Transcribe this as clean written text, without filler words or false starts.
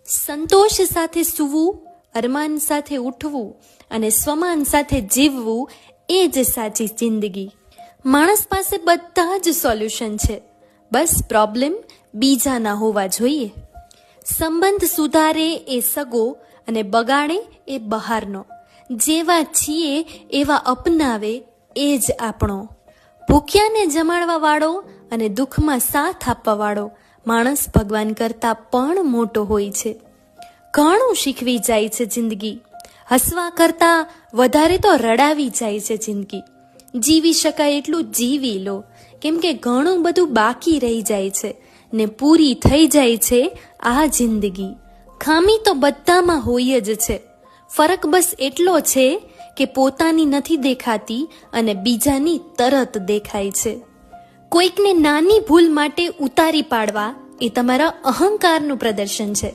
સંતોષ સાથે સૂવું, અરમાન સાથે ઉઠવું અને સ્વમાન સાથે જીવવું એ જ સાચી જિંદગી. માણસ પાસે બધા જ સોલ્યુશન છે, બસ પ્રોબ્લેમ બીજાના હોવા જોઈએ. સંબંધ સુધારે એ સગો અને બગાડે એ બહારનો. જેવા છીએ એવા અપનાવે એ જ આપણો. ભૂખ્યાને જમાડવા વાળો અને દુઃખમાં સાથ આપવા વાળો માણસ ભગવાન કરતાં પણ મોટો હોય છે. ઘણું શીખવી જાય છે જિંદગી. હસવા કરતાં વધારે તો રડાવી જાય છે જિંદગી. જીવી શકાય એટલું જીવી લો, કેમ કે ઘણું બધું બાકી રહી જાય છે ને પૂરી થઈ જાય છે આ જિંદગી. ખામી તો બધામાં હોય જ છે, ફરક બસ એટલો છે કે પોતાની નથી દેખાતી અને બીજાની તરત દેખાય છે. કોઈકને નાની ભૂલ માટે ઉતારી પાડવા એ તમારા અહંકારનું પ્રદર્શન છે.